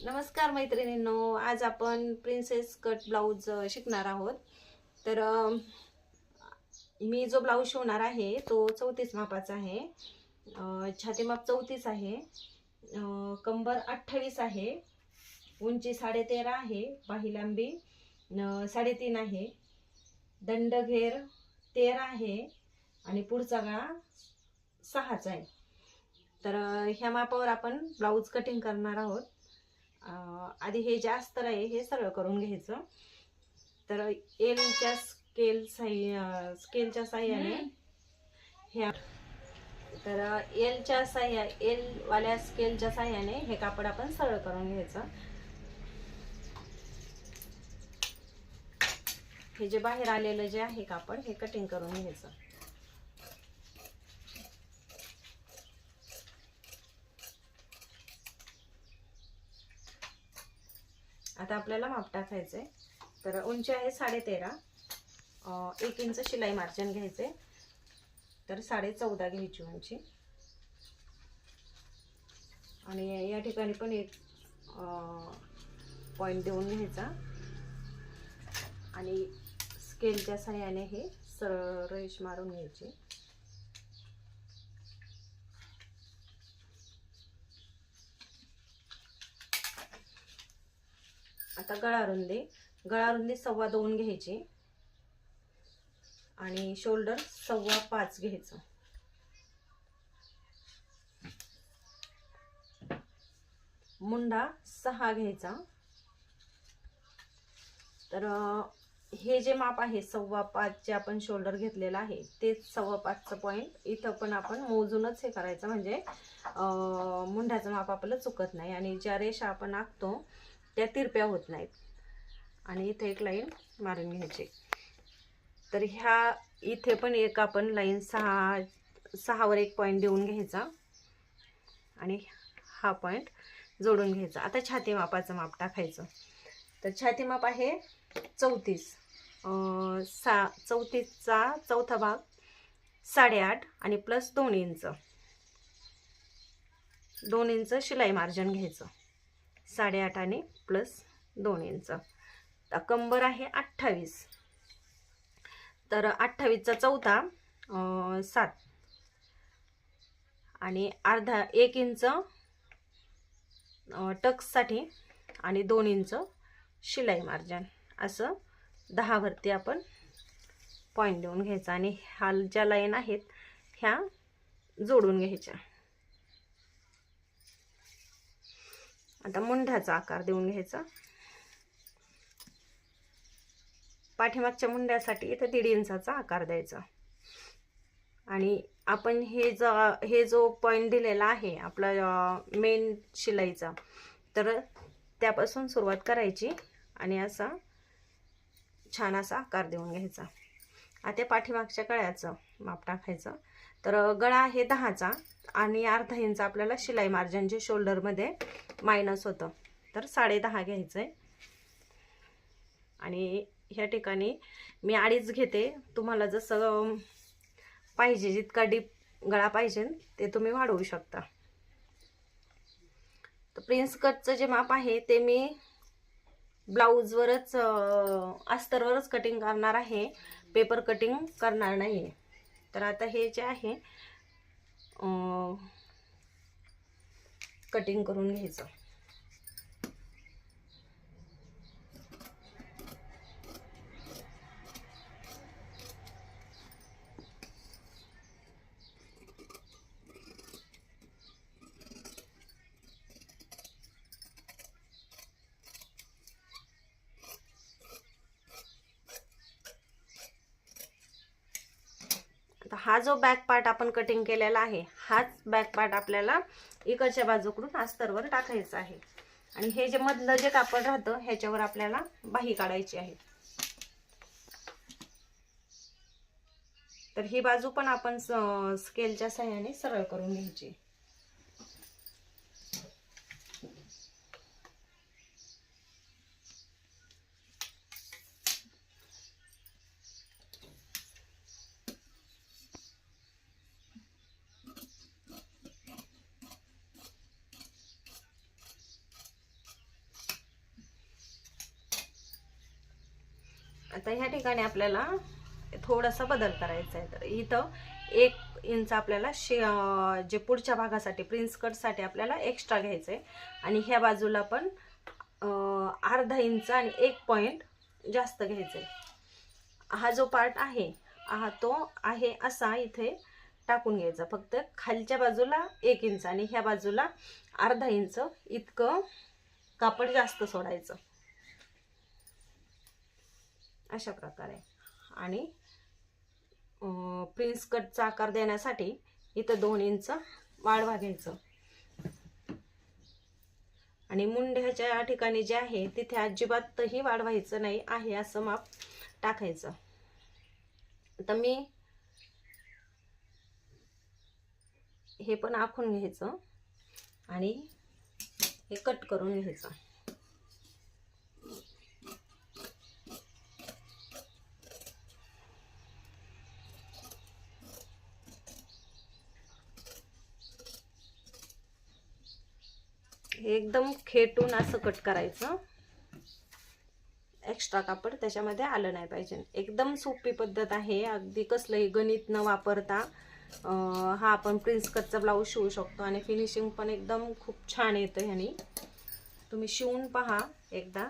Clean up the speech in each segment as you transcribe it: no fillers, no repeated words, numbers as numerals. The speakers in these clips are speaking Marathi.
नमस्कार मैत्रिणींनो, आज आपण प्रिन्सेस कट ब्लाऊज शिकणार आहोत. तर मी जो ब्लाऊज शिवणार आहे तो 34 मापाचा आहे. छाती माप 34 आहे. कंबर 28 आहे. उंची 13.5 आहे. बाही लांबी 3.5 आहे. दंडघेर 13 आहे आणि पुढचा गळा 6 आहे. तर ह्या मापावर आपण ब्लाऊज कटिंग करणार आहोत. आधी हे जे अस्तर आहे हे सरळ करून घ्यायचं. तर एलच्या स्केलच्या साह्याने ह्या एल वाल्या स्केलच्या साह्याने हे कापड आपण सरळ करून घ्यायचं. हे जे बाहेर आलेलं जे आहे कापड हे कटिंग करून घ्यायचं. आता आपल्याला माप टाकायचंय. तर उंची आहे 13.5. 1 इंच शिलाई मार्जिन घ्यायचे. तर 14.5 घ्यायची उंची. आणि या ठिकाणी पण एक पॉइंट देऊन घ्यायचा आणि स्केलच्या साह्याने हे सरळ रेष मारून घ्यायची. आता गळा रुंदी 2.25 घ्यायची आणि शोल्डर 5.25 घ्यायचं. मुंडा 6 घ्यायचा. तर हे जे माप आहे 5.25 जे आपण शोल्डर घेतलेला आहे ते 5.25चं पॉइंट इथं पण आपण मोजूनच हे करायचं, म्हणजे मुंड्याचं माप आपलं चुकत नाही आणि ज्या रेषा आपण आखतो त्या तिरप्या होत नाहीत. आणि इथे एक लाईन मारून घ्यायची. तर ह्या इथे पण एक आपण लाईन 6 वर एक पॉइंट देऊन घ्यायचा आणि हा पॉइंट जोडून घ्यायचा. आता छाती मापाचं माप टाकायचं. तर छाती माप आहे 34. 34चा चौथा भाग 8.5 आणि प्लस 2 इंच. 2 इंच शिलाई मार्जिन घ्यायचं. 8.5 आणि प्लस 2 इंच. आता कंबर आहे 28. तर 28चा चौथा 7 आणि अर्धा 1 इंच टक्ससाठी आणि 2 इंच शिलाई मार्जिन. असं 10 वरती आपण पॉइंट देऊन घ्यायचा आणि ह्या ज्या लाईन आहेत ह्या जोडून घ्यायच्या. आता मुंड्याचा आकार देऊन घ्यायचा. पाठीमागच्या मुंड्यासाठी इथे 1.5 इंचाचा आकार द्यायचा. आणि आपण हे जो पॉइंट दिलेला आहे आपला मेन शिलाईचा, तर त्यापासून सुरुवात करायची आणि असा छान असा आकार देऊन घ्यायचा. आता पाठीमागच्या गळ्याचं माप टाकायचं. तर गळा आहे 10चा आणि अर्धा इंच आपल्याला शिलाई मार्जिन जे शोल्डरमध्ये मायनस होतं तर 10.5 घ्यायचं आहे. आणि ह्या ठिकाणी मी 2.5 घेते. तुम्हाला जसं पाहिजे, जितका डीप गळा पाहिजे ते तुम्ही वाढवू शकता. तर प्रिन्स कटचं जे माप आहे ते मी ब्लाऊजवरच अस्तरवरच कटिंग करणार आहे, पेपर कटिंग करणार नाही. तर आता हे जे आहे कटिंग करून घ्यायचं. हा जो बॅक पार्ट आपण कटिंग केलेला आहे हाच बॅक पार्ट आपल्याला इकडच्या बाजूकडून अस्तरवर टाकायचा आहे. आणि हे जे मधलं जे कापड राहतं ह्याच्यावर आपल्याला बाही काढायची आहे. तर ही बाजू पण आपण स्केलच्या साह्याने सरळ करून घ्यायची. आता ह्या ठिकाणी आपल्याला थोडासा बदल करायचा आहे. तर इथं 1 इंच आपल्याला जे पुढच्या भागासाठी प्रिन्स कटसाठी आपल्याला एक्स्ट्रा घ्यायचं आहे आणि ह्या बाजूला पण अर्धा इंच आणि 1 पॉईंट जास्त घ्यायचं आहे. हा जो पार्ट आहे तो आहे असा इथे टाकून घ्यायचा. फक्त खालच्या बाजूला 1 इंच आणि ह्या बाजूला अर्धा इंच इतकं कापड जास्त सोडायचं अशा प्रकारे. आणि प्रिन्स कटचा आकार देण्यासाठी इथं 2 इंच वाढवा घ्यायचं आणि मुंड्याच्या ठिकाणी जे आहे तिथे अजिबातही वाढवायचं नाही आहे असं माप टाकायचं. आता मी हे पण आखून घ्यायचं आणि हे कट करून घ्यायचं. एकदम खेटून असं कट करायचं. एक्स्ट्रा कापड त्याच्यामध्ये आलं नाही पाहिजे. एकदम सोपी पद्धत आहे. अगदी कसलंही गणित न वापरता हा आपण प्रिन्स कटचा ब्लाऊज शिवू शकतो आणि फिनिशिंग पण एकदम खूप छान येतं ह्यानी. तुम्ही शिवून पहा एकदा.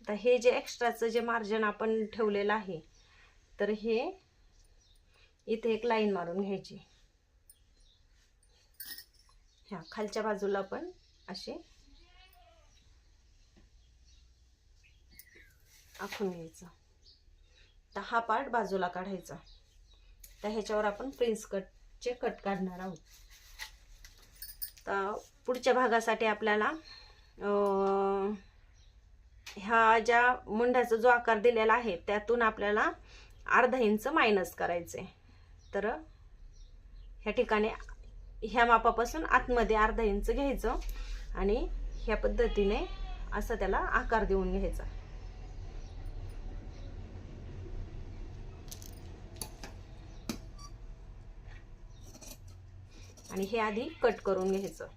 आता हे जे एक्स्ट्राचं जे मार्जिन आपण ठेवलेलं आहे तर हे इथे एक लाईन मारून घ्यायची. ह्या खालच्या बाजूला पण असे आखून घ्यायचं. तर हा पार्ट बाजूला काढायचा. तर ह्याच्यावर आपण प्रिन्स कटचे कट काढणार आहोत. तर पुढच्या भागासाठी आपल्याला ह्या ज्या मुंड्याचा जो आकार दिलेला आहे त्यातून आपल्याला अर्धा इंच मायनस करायचे. तर ह्या ठिकाणी ह्या मापापासून आतमध्ये अर्धा इंच घ्यायचं आणि ह्या पद्धतीने असं त्याला आकार देऊन घ्यायचा. आणि हे आधी कट करून घ्यायचं.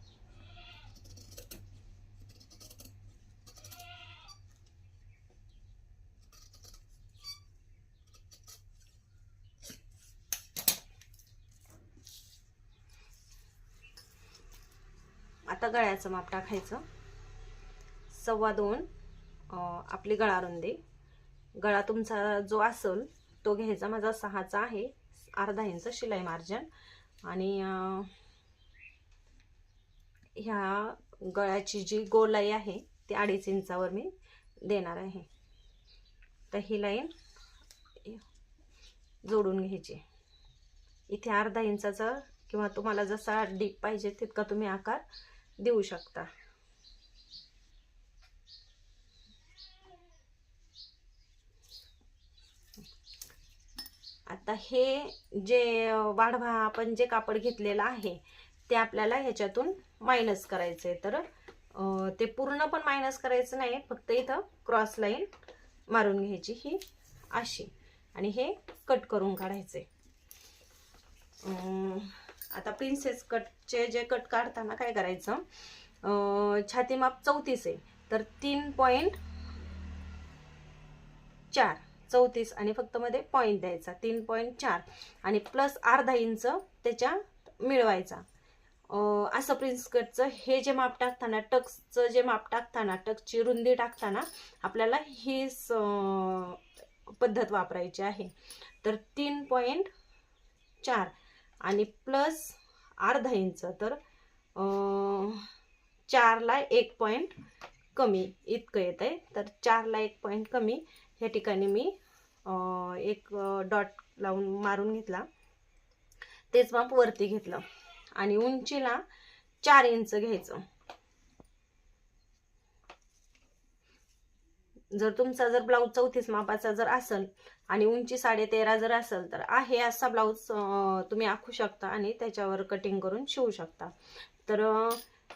आता गळ्याचं माप टाकायचं. 2.25 आपली गळा रुंदी. गळा तुमचा जो असेल तो घ्यायचा. माझा 6चा आहे. अर्धा इंच शिलाई मार्जिन आणि ह्या गळ्याची जी गोलाई आहे ती 2.5 इंचावर मी देणार आहे. तर ही लाईन जोडून घ्यायची. इथे अर्धा इंचाचा किंवा तुम्हाला जसा डीप पाहिजे तितका तुम्ही आकार देऊ शकता. आता हे जे वाढवा आपण जे कापड घेतलेलं आहे ते आपल्याला ह्याच्यातून मायनस करायचंय. तर ते पूर्ण पण मायनस करायचं नाही. फक्त इथं क्रॉस लाईन मारून घ्यायची ही अशी आणि हे कट करून काढायचे. आता प्रिन्सेस कटचे जे कट काढताना काय करायचं. छाती माप 34 आहे तर 3.4 34 आणि फक्त मध्ये पॉईंट द्यायचा 3.4 आणि प्लस अर्धा इंच त्याच्या मिळवायचा. असं प्रिन्स कटचं हे जे माप टाकताना टक्सचं जे माप टाकताना टक्सची रुंदी टाकताना आपल्याला ही पद्धत वापरायची आहे. तर 3.4 आणि प्लस अर्धा इंच तर 4ला 1 पॉईंट कमी इतकं येत आहे. तर 4ला 1 पॉईंट कमी ह्या ठिकाणी मी एक डॉट लावून मारून घेतला. तेच माप वरती घेतलं आणि उंचीला 4 इंच घ्यायचं. जर तुमचा जर ब्लाऊज 34 मापाचा जर असेल आणि उंची 13.5 जर असेल तर आहे असा ब्लाऊज तुम्ही आखू शकता आणि त्याच्यावर कटिंग करून शिवू शकता. तर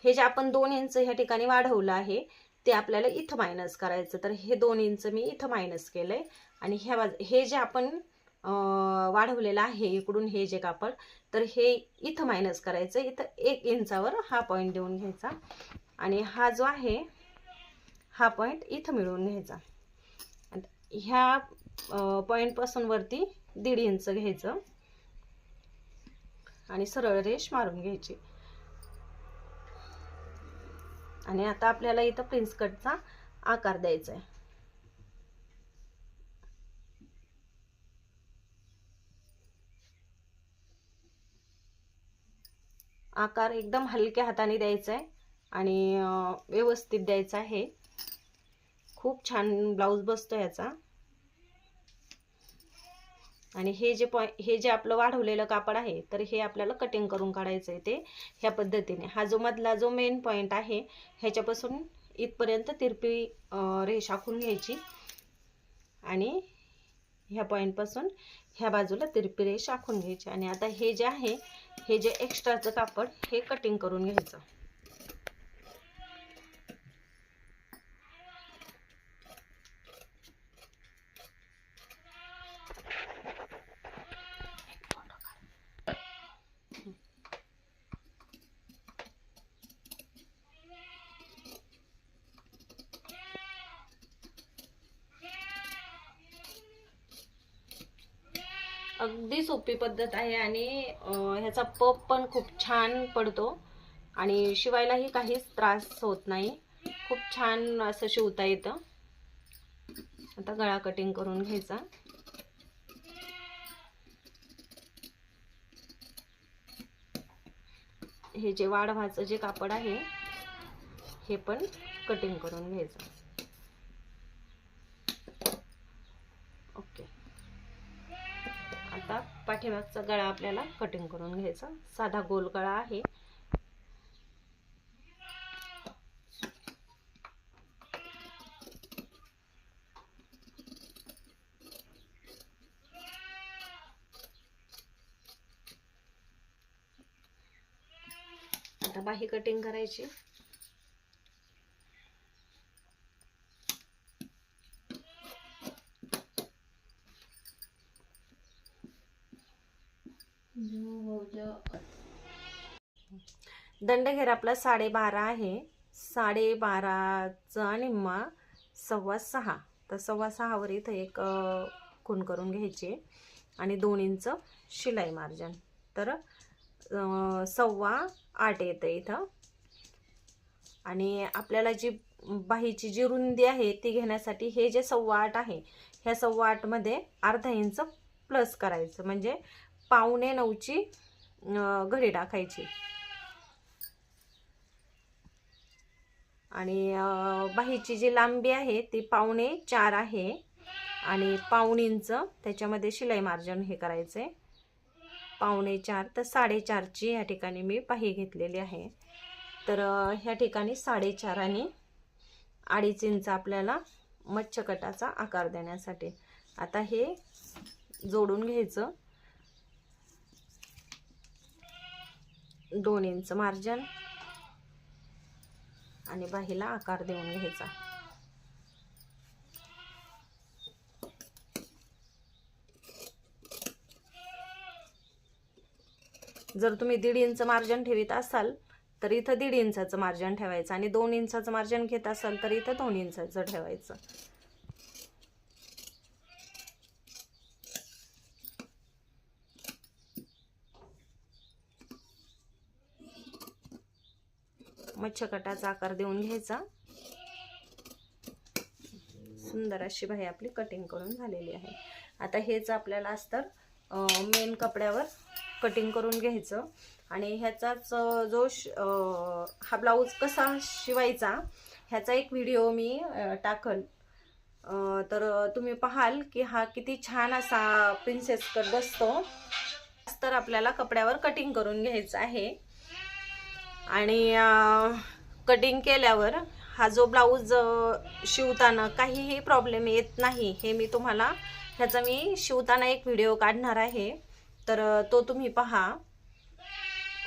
हे जे आपण 2 इंच ह्या ठिकाणी वाढवलं आहे ते आपल्याला इथं मायनस करायचं. तर हे 2 इंच मी इथं मायनस केलंय आणि हे जे आपण वाढवलेलं आहे इकडून हे जे कापड तर हे इथं मायनस करायचं. इथं 1 इंचावर हा पॉईंट देऊन घ्यायचा आणि हा जो आहे हा पॉईंट इथं मिळवून घ्यायचा. ह्या पॉइंट पासून वरती 1.5 इंच घ्यायचं आणि सरळ रेष मारून घ्यायची. आणि आता आपल्याला इथं प्रिन्स कटचा आकार द्यायचा आहे. आकार एकदम हलक्या हाताने द्यायचा आहे आणि व्यवस्थित द्यायचा आहे. खूप छान ब्लाऊज बसतो याचा. आणि हे जे आपलं वाढवलेलं कापड आहे तर हे आपल्याला कटिंग करून काढायचं आहे ते ह्या पद्धतीने. हा जो मधला जो मेन पॉइंट आहे ह्याच्यापासून इथपर्यंत तिरपी रेष आखून घ्यायची आणि ह्या पॉइंट पासून ह्या बाजूला तिरपी रेष आखून घ्यायची. आणि आता हे जे आहे हे जे एक्स्ट्राचं कापड हे कटिंग करून घ्यायचं. अगदी सोपी पद्धत आहे आणि ह्याचा पप पण खूप छान पडतो आणि शिवायलाही काहीच त्रास होत नाही. खूप छान असं शिवता येतं. आता गळा कटिंग करून घ्यायचा. हे जे वाढवाचं जे कापड आहे हे पण कटिंग करून घ्यायचं. ओके. आता पाठीमागचा गळा आपल्याला कटिंग करून घ्यायचा. साधा गोल गळा आहे. आता बाही कटिंग करायची. दंडघेर आपला 12.5 आहे. 12.5चा निम्मा 6.25. तर 6.25 वर इथं एक खूण करून घ्यायची आणि 2 इंच शिलाई मार्जिन. तर 8.25 येतं इथं. आणि आपल्याला जी बाहीची जी रुंदी आहे ती घेण्यासाठी हे जे 8.25 आहे ह्या 8.25 मध्ये अर्धा इंच प्लस करायचं म्हणजे 8.95ची घडी टाकायची. आणि बाहीची जी लांबी आहे ती 4.25 आहे आणि 1.25 इंच त्याच्यामध्ये शिलाई मार्जिन हे करायचे 4.25. तर 4.5ची या ठिकाणी मी बाही घेतलेली आहे. तर ह्या ठिकाणी 4.5 आणि 2.5 इंच आपल्याला मच्छकटाचा आकार देण्यासाठी. आता हे जोडून घ्यायचं. 2 इंच मार्जिन आणि बाहीला आकार देऊन घ्यायचा. जर तुम्ही 1.5 इंच मार्जिन ठेवीत असाल तर इथं 1.5 इंचाचं मार्जिन ठेवायचं आणि 2 इंचाचं मार्जिन घेत असाल तर इथं 2 इंचाचं ठेवायचं. मच्छकटाचा आकार देऊन घ्यायचा. सुंदर अशी बाही आपली कटिंग करून झालेली आहे. आता हेच आपल्याला अस्तर मेन कपड्यावर कटिंग करून घ्यायचं. आणि ह्याचाच जो हा ब्लाऊज कसा शिवायचा ह्याचा एक व्हिडिओ मी टाकल. तर तुम्ही पाहाल की हा किती छान असा प्रिन्सेस कट बसतो. अस्तर आपल्याला कपड्यावर कटिंग करून घ्यायचं आहे. आणि कटिंग केल्यावर हा जो ब्लाऊज शिवताना काहीही प्रॉब्लेम येत नाही. हे मी तुम्हाला ह्याचा मी शिवताना एक व्हिडिओ काढणार आहे तर तो तुम्ही पहा.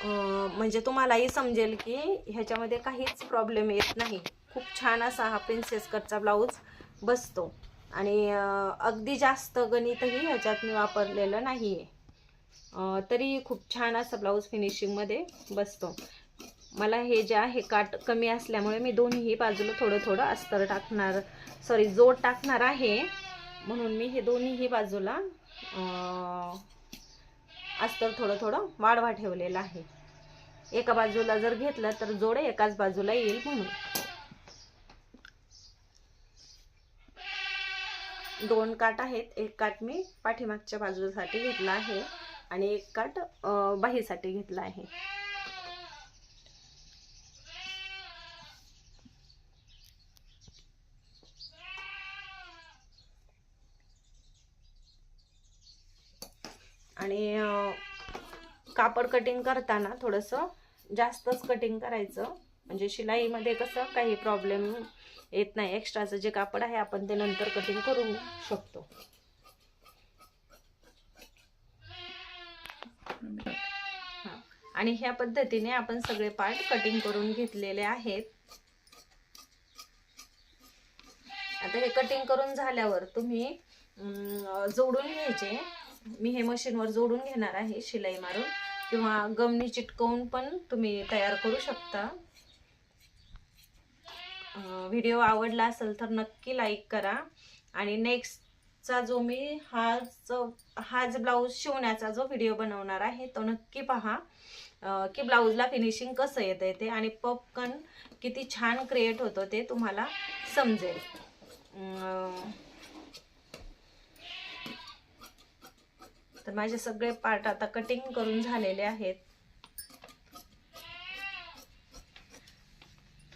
म्हणजे तुम्हालाही समजेल की ह्याच्यामध्ये काहीच प्रॉब्लेम येत नाही. खूप छान असा हा प्रिन्सेस कटचा ब्लाऊज बसतो. आणि अगदी जास्त गणितही ह्याच्यात मी वापरलेलं नाही आहे. तरी खूप छान असा ब्लाऊज फिनिशिंगमध्ये बसतो. मला हे जे आहे काट कमी असल्यामुळे मी दोन्ही बाजूला थोडं थोडं अस्तर टाकणार जोड टाकणार आहे. म्हणून मी हे दोन्हीही बाजूला अस्तर थोडं थोडं वाढवा ठेवलेलं आहे. एका बाजूला जर घेतलं तर जोड एकाच बाजूला येईल म्हणून. 2 काठ आहेत. एक काठ मी पाठीमागच्या बाजूसाठी घेतला आहे आणि एक काठ बाहीसाठी घेतला आहे. आणि कापड कटिंग करताना थोडंसं जास्तच कटिंग करायचं, म्हणजे शिलाईमध्ये कसं काही प्रॉब्लेम येत नाही. एक्स्ट्राचं जे कापड आहे आपण ते नंतर कटिंग करू शकतो. आणि ह्या पद्धतीने आपण सगळे पार्ट कटिंग करून घेतलेले आहेत. आता हे कटिंग करून झाल्यावर तुम्ही जोडून घ्यायचे. मी हे मशीनवर जोडून घेणार आहे शिलाई मारून, किंवा गमनी चिटकवून पण तुम्ही तयार करू शकता. व्हिडिओ आवडला असेल तर नक्की लाईक करा. आणि नेक्स्टचा जो मी हाच ब्लाऊज शिवण्याचा जो व्हिडिओ बनवणार आहे तो नक्की पहा, की ब्लाऊजला फिनिशिंग कसं येतं ते आणि पपकन किती छान क्रिएट होतं ते तुम्हाला समजेल. तर माझे सगळे पार्ट आता कटिंग करून झालेले आहेत.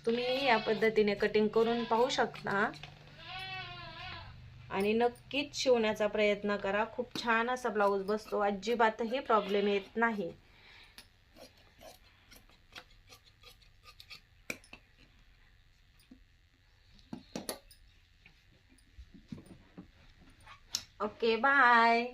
तुम्ही या पद्धतीने कटिंग करून पाहू शकता आणि नक्कीच शिवण्याचा प्रयत्न करा. खूप छान असा ब्लाऊज बसतो, अजिबातही प्रॉब्लेम येत नाही. Okay, bye.